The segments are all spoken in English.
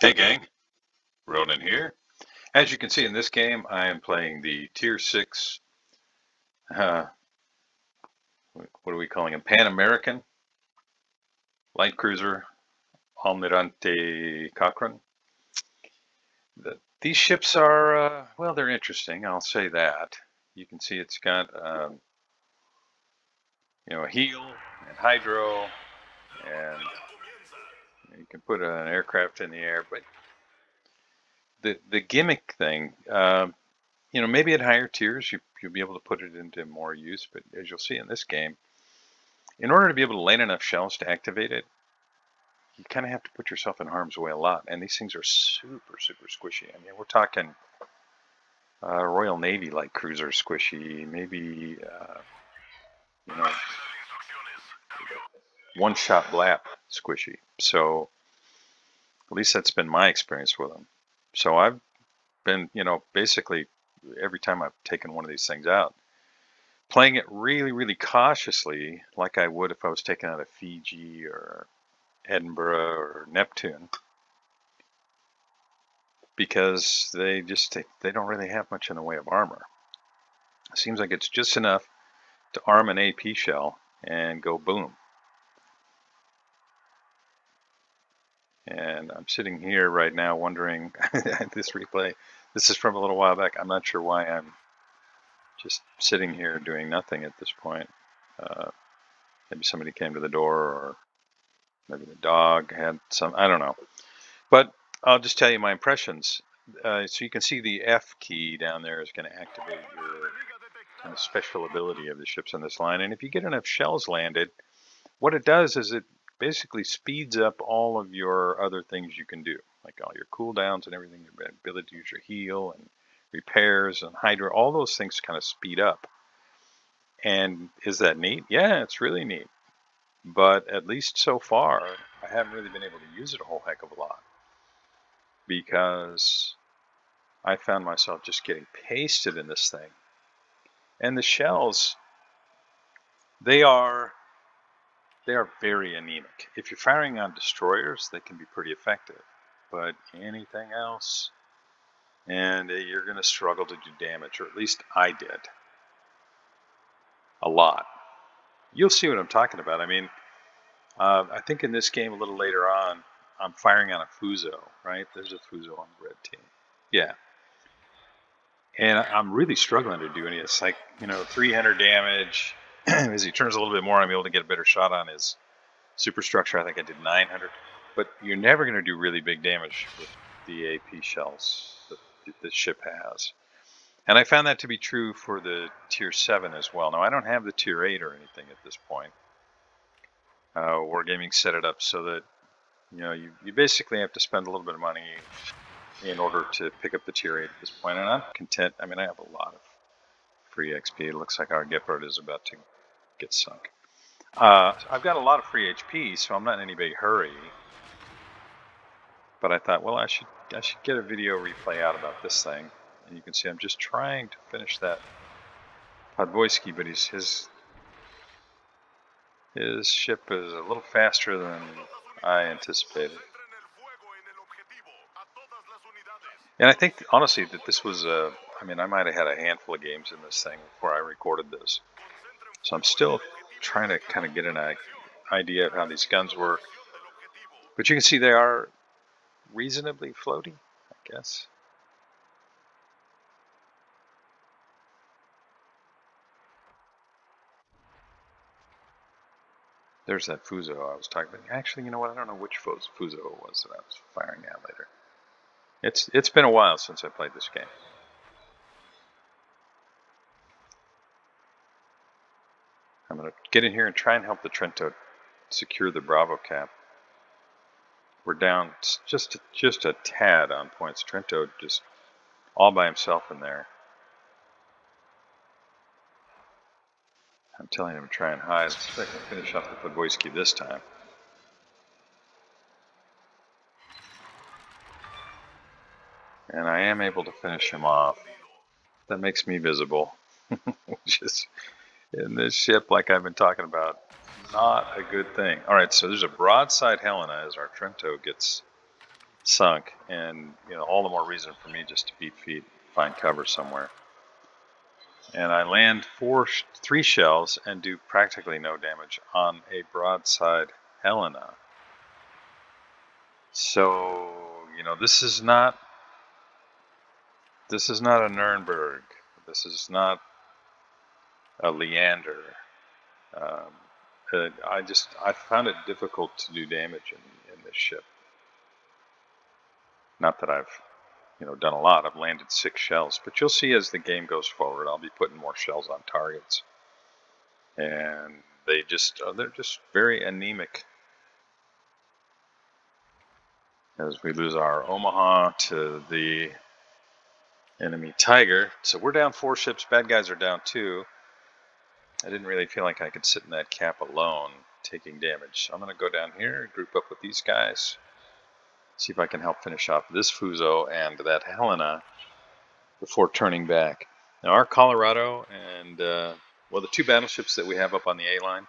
Hey gang, Ronan here. As you can see in this game, I am playing the Tier 6, what are we calling him? Pan American light cruiser Almirante Cochrane. These ships are, well, they're interesting, I'll say that. You can see it's got, a heel and hydro, and you can put an aircraft in the air, but the gimmick thing, maybe at higher tiers you'll be able to put it into more use, but as you'll see in this game, in order to be able to land enough shells to activate it, you kind of have to put yourself in harm's way a lot. And these things are super, super squishy. I mean, we're talking Royal Navy like cruiser squishy, maybe, one-shot blap squishy. So at least that's been my experience with them. So I've been, basically every time I've taken one of these things out, playing it really, really cautiously, like I would if I was taking out a Fiji or Edinburgh or Neptune, because they don't really have much in the way of armor. It seems like it's just enough to arm an AP shell and go boom. And I'm sitting here right now wondering, this replay, this is from a little while back. I'm not sure why I'm just sitting here doing nothing at this point. Maybe somebody came to the door, or maybe the dog had some, I don't know. But I'll just tell you my impressions. So you can see the F key down there is going to activate your kind of special ability of the ships on this line. And if you get enough shells landed, what it does is it basically speeds up all of your other things you can do, like all your cooldowns and everything, your ability to use your heal and repairs and hydro, all those things kind of speed up. And is that neat? Yeah, it's really neat. But at least so far, I haven't really been able to use it a whole heck of a lot, because I found myself just getting pasted in this thing. And the shells, they are very anemic. If you're firing on destroyers, they can be pretty effective. But anything else, and you're going to struggle to do damage, or at least I did. A lot. You'll see what I'm talking about. I mean, I think in this game a little later on, I'm firing on a Fuso, right? There's a Fuso on the red team. Yeah. And I'm really struggling to do any. It's like, 300 damage. As he turns a little bit more, I'm able to get a better shot on his superstructure. I think I did 900. But you're never going to do really big damage with the AP shells that the ship has. And I found that to be true for the Tier 7 as well. Now, I don't have the Tier 8 or anything at this point. Wargaming set it up so that, you basically have to spend a little bit of money in order to pick up the Tier 8 at this point. And I'm content. I mean, I have a lot of free XP. It looks like our Gepard is about to get sunk. I've got a lot of free HP, so I'm not in any big hurry. But I thought, well, I should get a video replay out about this thing. And you can see I'm just trying to finish that Podvoisky, but his ship is a little faster than I anticipated. And I think, honestly, that this was I might have had a handful of games in this thing before I recorded this. So I'm still trying to kind of get an idea of how these guns work. But you can see they are reasonably floaty, I guess. There's that Fuso I was talking about. Actually, you know what? I don't know which Fuso it was that I was firing at later. It's been a while since I played this game. I'm going to get in here and try and help the Trento secure the Bravo cap. We're down just a tad on points. Trento just all by himself in there. I'm telling him to try and hide. Let's see if I can finish off the Podvoisky this time. And I am able to finish him off. That makes me visible, which is, in this ship, like I've been talking about, not a good thing. All right, so there's a broadside Helena as our Trento gets sunk, and all the more reason for me just to beat feet, find cover somewhere. And I land 3 shells and do practically no damage on a broadside Helena. So this is not a Nuremberg. This is not a Leander. I found it difficult to do damage in this ship. Not that I've done a lot. I've landed 6 shells, but you'll see as the game goes forward, I'll be putting more shells on targets, and they're just very anemic. As we lose our Omaha to the enemy Tiger, so we're down 4 ships. Bad guys are down 2. I didn't really feel like I could sit in that cap alone taking damage, so I'm going to go down here, group up with these guys, see if I can help finish off this Fuso and that Helena before turning back. Now our Colorado and well, the 2 battleships that we have up on the A line,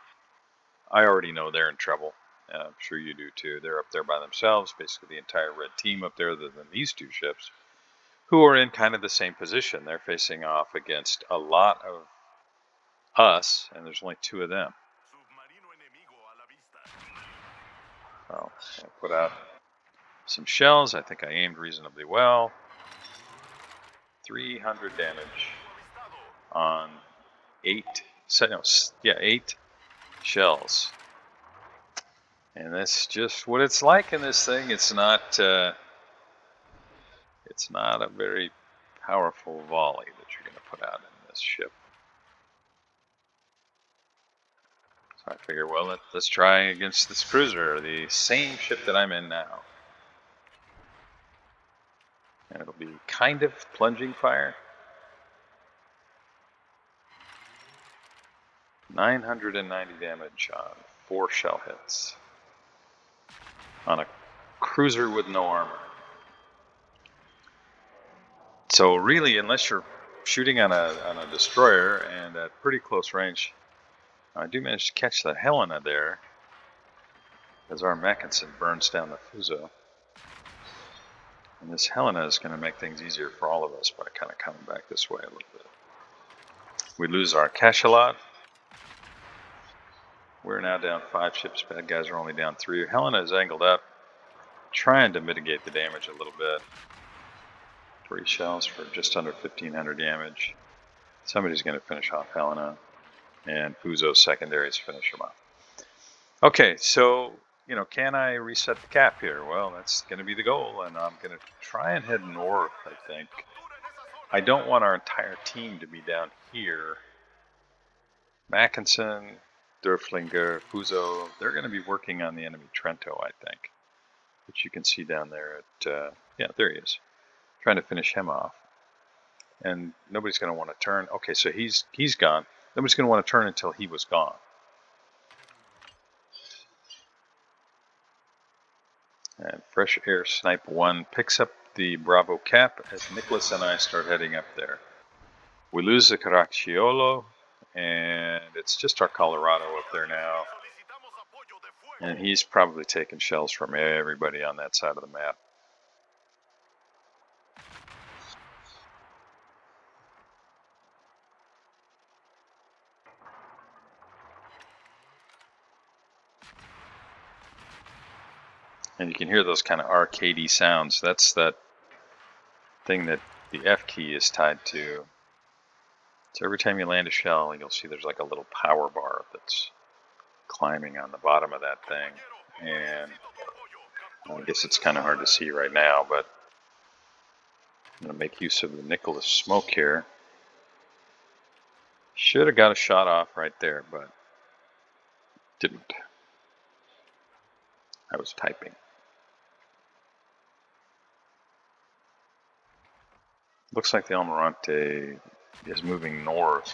I already know they're in trouble. I'm sure you do too. They're up there by themselves, basically the entire red team up there, other than these 2 ships, who are in kind of the same position. They're facing off against a lot of us, and there's only 2 of them. Well, I'll put out some shells. I think I aimed reasonably well. 300 damage on 8 shells. And that's just what it's like in this thing. It's not a very powerful volley that you're going to put out in this ship. So I figure, well, let's try against this cruiser, the same ship that I'm in now. And it'll be kind of plunging fire. 990 damage on 4 shell hits on a cruiser with no armor. So really, unless you're shooting on a destroyer and at pretty close range, I do manage to catch the Helena there as our Mackinson burns down the Fuso. And this Helena is going to make things easier for all of us by kind of coming back this way a little bit. We lose our Cachalot. We're now down 5 ships. Bad guys are only down 3. Helena is angled up, trying to mitigate the damage a little bit. 3 shells for just under 1,500 damage. Somebody's going to finish off Helena, and Fuso's secondaries finish him off. Okay, so can I reset the cap here? Well, that's going to be the goal, and I'm going to try and head north, I think. I don't want our entire team to be down here. Mackinson, Derflinger, Fuso, they're going to be working on the enemy Trento, I think, which you can see down there at, yeah, there he is, trying to finish him off. And nobody's going to want to turn. Okay, so he's gone. Nobody's going to want to turn until he was gone. And Fresh Air Snipe 1 picks up the Bravo cap as Nicholas and I start heading up there. We lose the Caracciolo, and it's just our Colorado up there now. And he's probably taking shells from everybody on that side of the map. And you can hear those kind of arcadey sounds. That's that thing that the F key is tied to. So every time you land a shell, you'll see there's like a little power bar that's climbing on the bottom of that thing. And I guess it's kind of hard to see right now, but I'm going to make use of the Nicholas smoke here. Should have got a shot off right there, but didn't. I was typing. Looks like the Almirante is moving north,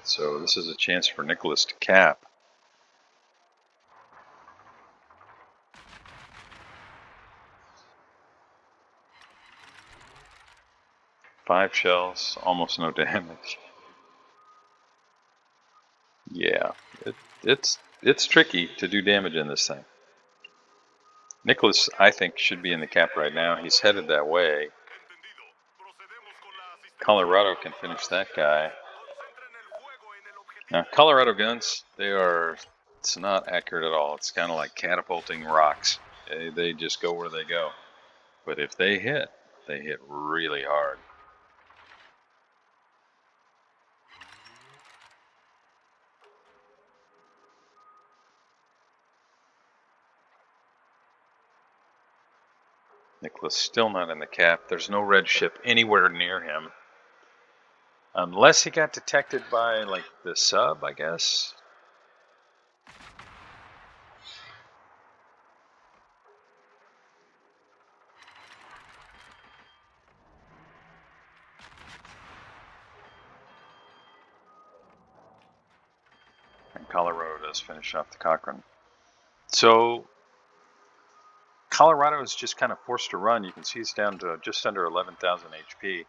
so this is a chance for Nicholas to cap. Five shells, almost no damage. Yeah, it's tricky to do damage in this thing. Nicholas, I think, should be in the cap right now. He's headed that way. Colorado can finish that guy. Now, Colorado guns, it's not accurate at all. It's kind of like catapulting rocks. They just go where they go. But if they hit really hard. Nicholas still not in the cap. There's no red ship anywhere near him. Unless he got detected by, like, the sub, I guess. And Colorado does finish off the Cochrane. So Colorado is just kind of forced to run. You can see he's down to just under 11,000 HP.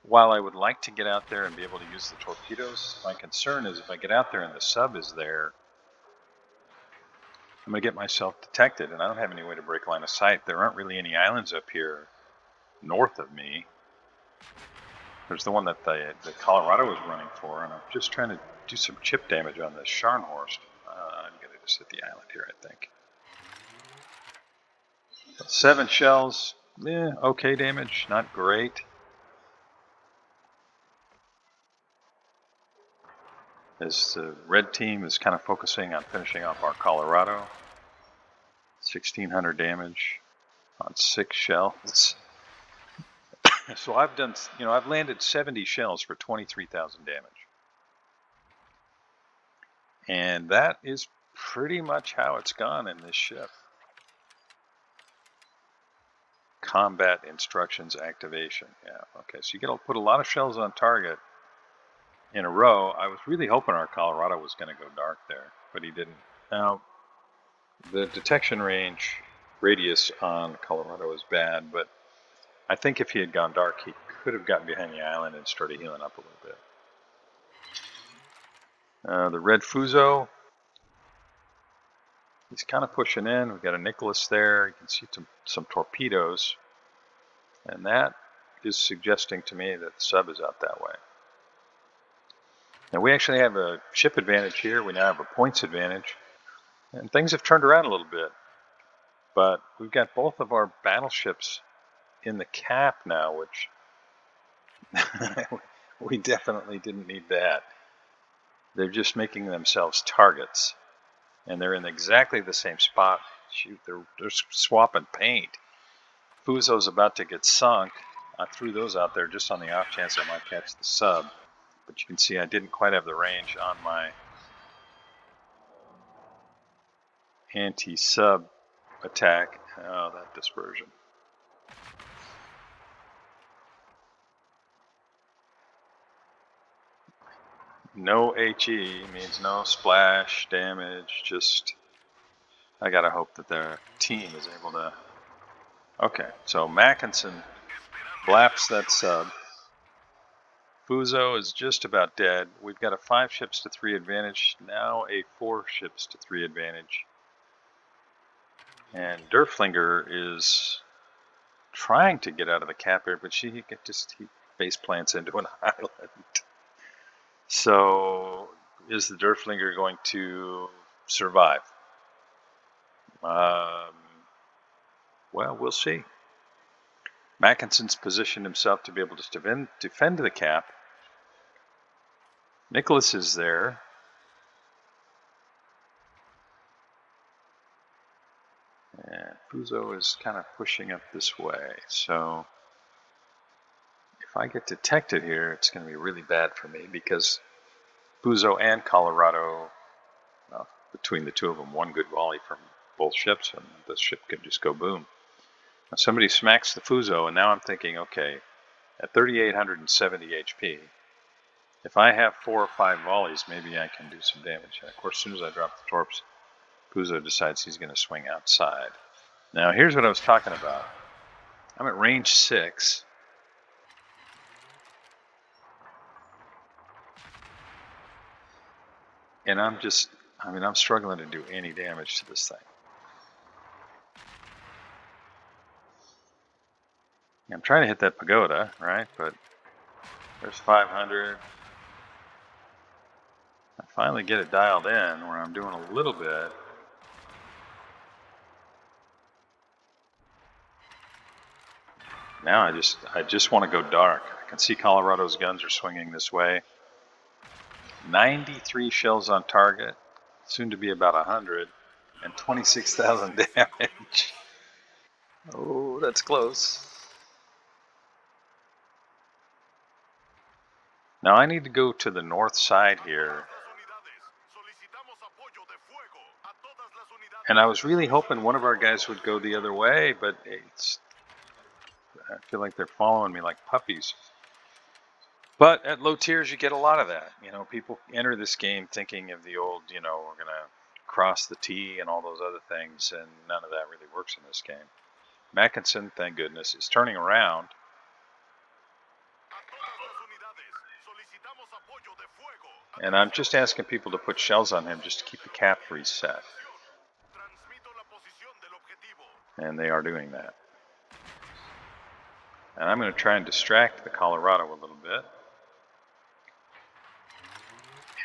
While I would like to get out there and be able to use the torpedoes, my concern is if I get out there and the sub is there, I'm going to get myself detected, and I don't have any way to break line of sight. There aren't really any islands up here north of me. There's the one that the Colorado was running for, and I'm just trying to do some chip damage on the Scharnhorst. I'm going to just hit the island here, I think. 7 shells, okay damage, not great. As the red team is kind of focusing on finishing off our Colorado. 1,600 damage on 6 shells. So I've done, I've landed 70 shells for 23,000 damage. And that is pretty much how it's gone in this ship. Combat instructions activation. Yeah, okay, so you got to put a lot of shells on target in a row. I was really hoping our Colorado was going to go dark there, but he didn't. Now, the detection radius on Colorado is bad, but I think if he had gone dark, he could have gotten behind the island and started healing up a little bit. The red Fuso, he's kind of pushing in. We've got a Nicholas there. You can see some torpedoes, and that is suggesting to me that the sub is out that way. Now we actually have a ship advantage here. We now have a points advantage, and things have turned around a little bit. But we've got both of our battleships in the cap now, which we definitely didn't need that. They're just making themselves targets, and they're in exactly the same spot. Shoot, they're swapping paint. Fuso's about to get sunk. I threw those out there just on the off chance I might catch the sub. But you can see I didn't quite have the range on my anti-sub attack. Oh, that dispersion. No HE means no splash damage. Just, I gotta hope that their team is able to. Okay, so Mackinson blaps that sub. Fuso is just about dead. We've got a 5 ships to 3 advantage, now a 4 ships to 3 advantage. And Derflinger is trying to get out of the cap here, but he base plants into an island. So is the Derflinger going to survive? Well, we'll see. Mackinson's positioned himself to be able to defend the cap. Nicholas is there. And Fuso is kind of pushing up this way. So if I get detected here, it's going to be really bad for me because Fuso and Colorado, well, between the two of them, one good volley from both ships, and the ship could just go boom. Now somebody smacks the Fuso, and now I'm thinking, okay, at 3,870 HP, if I have 4 or 5 volleys, maybe I can do some damage. And of course, as soon as I drop the torps, Fuso decides he's going to swing outside. Now, here's what I was talking about. I'm at range 6. And I'm struggling to do any damage to this thing. I'm trying to hit that pagoda, right? But there's 500. I finally get it dialed in where I'm doing a little bit. Now I just want to go dark. I can see Colorado's guns are swinging this way. 93 shells on target, soon to be about 100, and 26,000 damage. Oh, that's close. Now I need to go to the north side here. And I was really hoping one of our guys would go the other way, but I feel like they're following me like puppies. But at low tiers, you get a lot of that. You know, people enter this game thinking of the old, you know, we're going to cross the T and all those other things, and none of that really works in this game. Mackinson, thank goodness, is turning around. And I'm just asking people to put shells on him just to keep the cap reset. And they are doing that. And I'm going to try and distract the Colorado a little bit.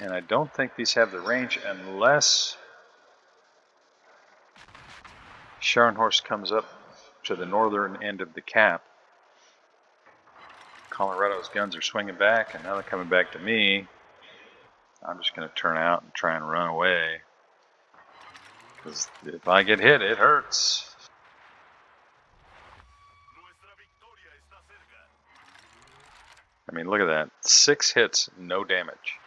And I don't think these have the range unless Scharnhorst comes up to the northern end of the cap. Colorado's guns are swinging back, and now they're coming back to me. I'm just going to turn out and try and run away. Because if I get hit, it hurts. I mean, look at that. 6 hits, no damage.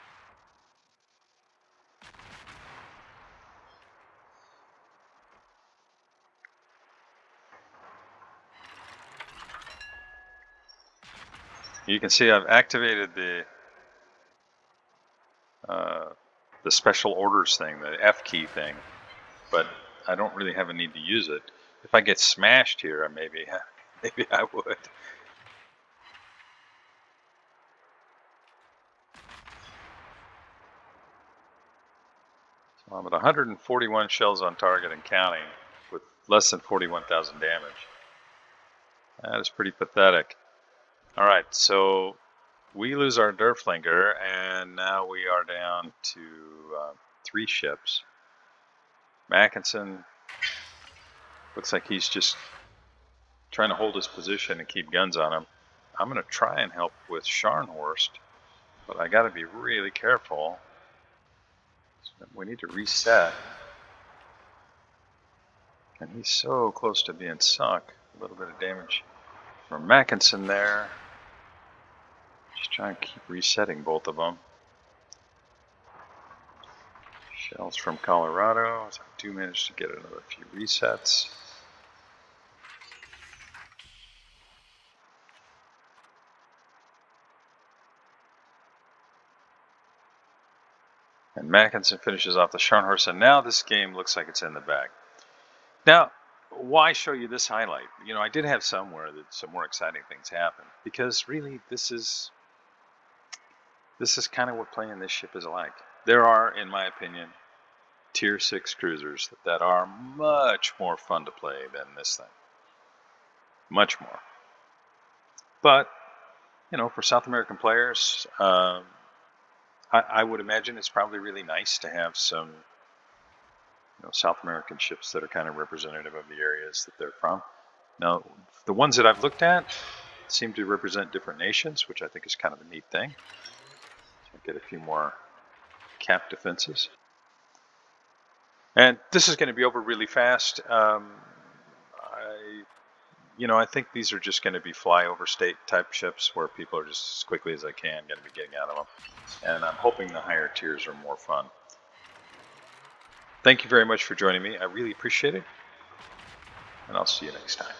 You can see I've activated the special orders thing, the F key thing, but I don't really have a need to use it. If I get smashed here, maybe I would. So I'm at 141 shells on target and counting with less than 41,000 damage. That is pretty pathetic. All right, so we lose our Derflinger, and now we are down to 3 ships. Mackinson looks like he's just trying to hold his position and keep guns on him. I'm going to try and help with Scharnhorst, but I got to be really careful. We need to reset. And he's so close to being sunk. A little bit of damage from Mackinson there. Just try and keep resetting both of them. Shells from Colorado. So I do manage to get another few resets. And Mackinson finishes off the Scharnhorst, and now this game looks like it's in the bag. Now, why show you this highlight? You know, I did have somewhere that some more exciting things happen, because really this is kind of what playing this ship is like. There are, in my opinion, tier 6 cruisers that are much more fun to play than this thing. Much more. But, you know, for South American players, I would imagine it's probably really nice to have some, you know, South American ships that are kind of representative of the areas that they're from. Now, the ones that I've looked at seem to represent different nations, which I think is kind of a neat thing. So get a few more cap defenses. And this is going to be over really fast. I think these are just going to be flyover state type ships where people are just as quickly as they can going to be getting out of them. And I'm hoping the higher tiers are more fun. Thank you very much for joining me. I really appreciate it. And I'll see you next time.